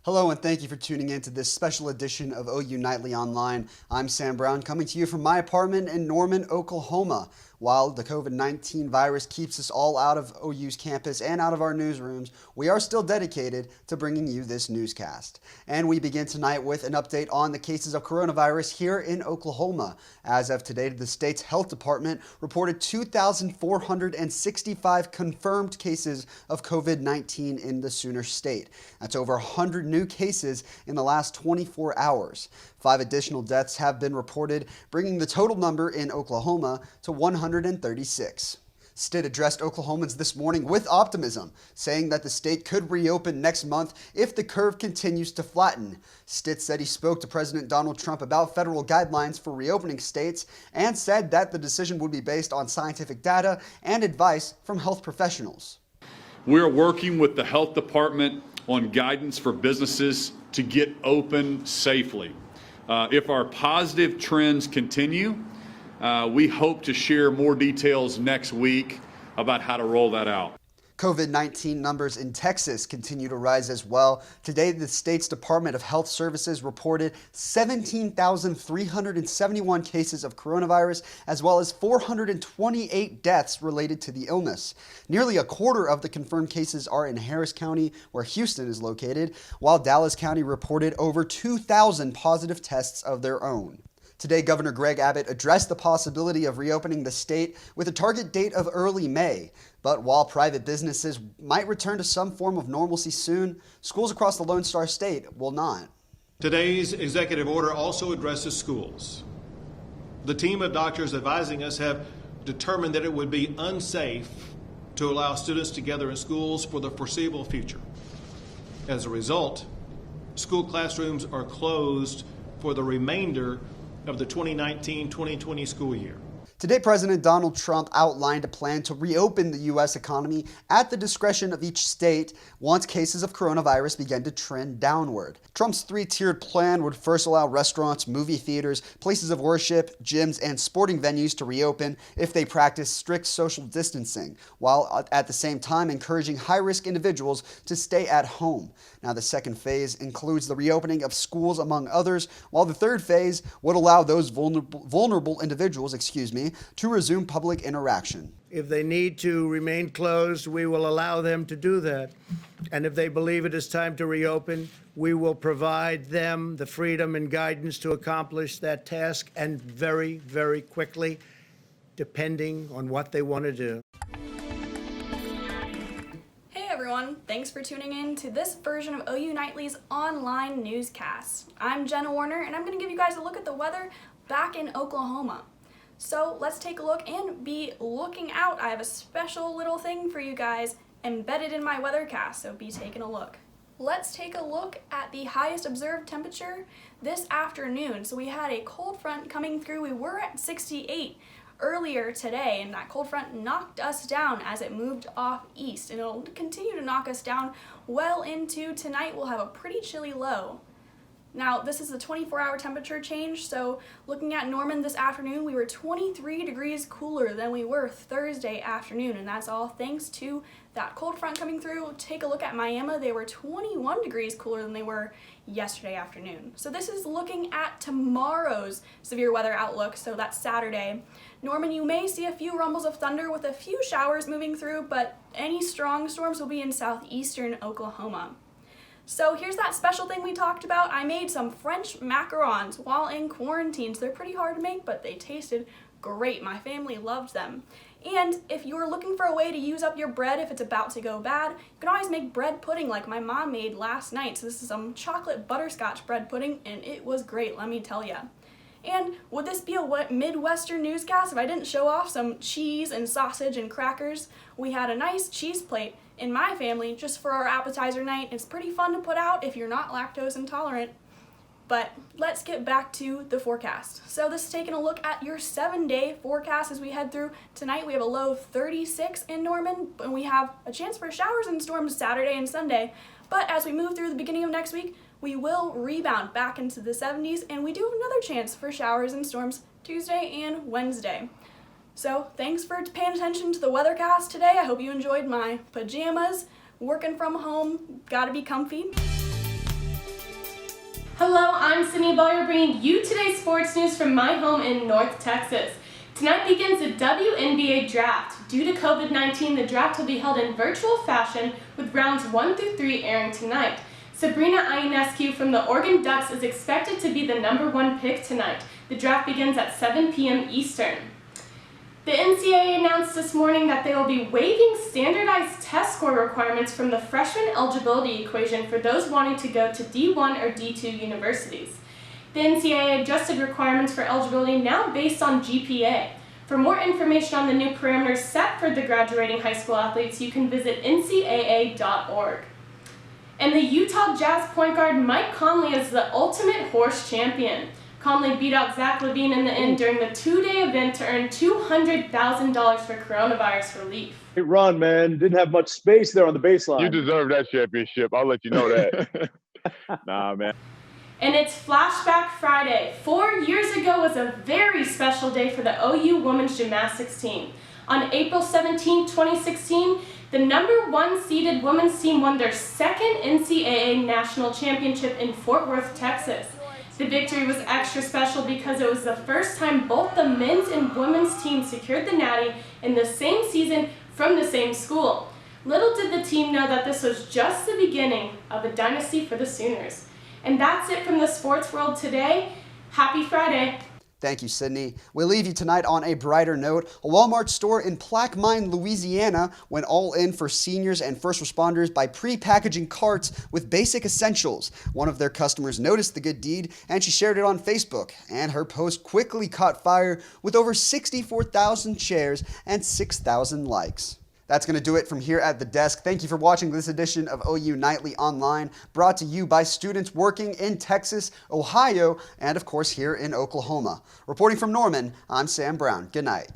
Hello and thank you for tuning in to this special edition of OU Nightly Online. I'm Sam Brown coming to you from my apartment in Norman, Oklahoma. While the COVID-19 virus keeps us all out of OU's campus and out of our newsrooms, we are still dedicated to bringing you this newscast. And we begin tonight with an update on the cases of coronavirus here in Oklahoma. As of today, the state's health department reported 2,465 confirmed cases of COVID-19 in the Sooner State. That's over 100 new cases in the last 24 hours. 5 additional deaths have been reported, bringing the total number in Oklahoma to 136. Stitt addressed Oklahomans this morning with optimism, saying that the state could reopen next month if the curve continues to flatten. Stitt said he spoke to President Donald Trump about federal guidelines for reopening states and said that the decision would be based on scientific data and advice from health professionals. We're working with the health department on guidance for businesses to get open safely. If our positive trends continue, we hope to share more details next week about how to roll that out. COVID-19 numbers in Texas continue to rise as well. Today, the state's Department of Health Services reported 17,371 cases of coronavirus, as well as 428 deaths related to the illness. Nearly a quarter of the confirmed cases are in Harris County, where Houston is located, while Dallas County reported over 2,000 positive tests of their own. Today, Governor Greg Abbott addressed the possibility of reopening the state with a target date of early May. But while private businesses might return to some form of normalcy soon, schools across the Lone Star State will not. Today's executive order also addresses schools. The team of doctors advising us have determined that it would be unsafe to allow students to gather in schools for the foreseeable future. As a result, school classrooms are closed for the remainder of the 2019-2020 school year. Today, President Donald Trump outlined a plan to reopen the U.S. economy at the discretion of each state once cases of coronavirus begin to trend downward. Trump's 3-tiered plan would first allow restaurants, movie theaters, places of worship, gyms, and sporting venues to reopen if they practice strict social distancing, while at the same time encouraging high-risk individuals to stay at home. Now, the second phase includes the reopening of schools, among others, while the third phase would allow those vulnerable individuals, to resume public interaction. If they need to remain closed, we will allow them to do that. And if they believe it is time to reopen, we will provide them the freedom and guidance to accomplish that task, and very, very quickly, depending on what they want to do. Hey everyone, thanks for tuning in to this version of OU Nightly's online newscast. I'm Jenna Warner, and I'm going to give you guys a look at the weather back in Oklahoma. So let's take a look and be looking out. I have a special little thing for you guys embedded in my weathercast, so be taking a look. Let's take a look at the highest observed temperature this afternoon. So we had a cold front coming through. We were at 68 earlier today, and that cold front knocked us down as it moved off east, and it'll continue to knock us down well into tonight. We'll have a pretty chilly low. Now, this is the 24-hour temperature change, so looking at Norman this afternoon, we were 23 degrees cooler than we were Thursday afternoon, and that's all thanks to that cold front coming through. Take a look at Miami. They were 21 degrees cooler than they were yesterday afternoon. So this is looking at tomorrow's severe weather outlook, so that's Saturday. Norman, you may see a few rumbles of thunder with a few showers moving through, but any strong storms will be in southeastern Oklahoma. So here's that special thing we talked about. I made some French macarons while in quarantine. So they're pretty hard to make, but they tasted great. My family loved them. And if you're looking for a way to use up your bread if it's about to go bad, you can always make bread pudding like my mom made last night. So this is some chocolate butterscotch bread pudding, and it was great, let me tell you. And would this be a Midwestern newscast if I didn't show off some cheese and sausage and crackers? We had a nice cheese plate in my family just for our appetizer night. It's pretty fun to put out if you're not lactose intolerant. But let's get back to the forecast. So this is taking a look at your 7-day forecast as we head through. Tonight we have a low of 36 in Norman, and we have a chance for showers and storms Saturday and Sunday. But as we move through the beginning of next week, we will rebound back into the 70s, and we do have another chance for showers and storms Tuesday and Wednesday. So thanks for paying attention to the weathercast today. I hope you enjoyed my pajamas. Working from home, gotta be comfy. Hello, I'm Sydney Baulier bringing you today's sports news from my home in North Texas. Tonight begins the WNBA draft. Due to COVID-19, the draft will be held in virtual fashion with rounds 1 through 3 airing tonight. Sabrina Ionescu from the Oregon Ducks is expected to be the #1 pick tonight. The draft begins at 7 p.m. Eastern. The NCAA announced this morning that they will be waiving standardized test score requirements from the freshman eligibility equation for those wanting to go to D1 or D2 universities. The NCAA adjusted requirements for eligibility now based on GPA. For more information on the new parameters set for the graduating high school athletes, you can visit ncaa.org. And the Utah Jazz point guard Mike Conley is the ultimate horse champion. Conley beat out Zach LaVine in the end during the two-day event to earn $200,000 for coronavirus relief. Great run, man. Didn't have much space there on the baseline. You deserve that championship. I'll let you know that. Nah, man. And it's Flashback Friday. 4 years ago was a very special day for the OU women's gymnastics team. On April 17, 2016, the #1 seeded women's team won their second NCAA national championship in Fort Worth, Texas. The victory was extra special because it was the first time both the men's and women's teams secured the Natty in the same season from the same school. Little did the team know that this was just the beginning of a dynasty for the Sooners. And that's it from the sports world today. Happy Friday. Thank you, Sydney. We'll leave you tonight on a brighter note. A Walmart store in Plaquemine, Louisiana went all in for seniors and first responders by pre-packaging carts with basic essentials. One of their customers noticed the good deed and she shared it on Facebook. And her post quickly caught fire with over 64,000 shares and 6,000 likes. That's going to do it from here at the desk. Thank you for watching this edition of OU Nightly Online, brought to you by students working in Texas, Ohio, and of course here in Oklahoma. Reporting from Norman, I'm Sam Brown. Good night.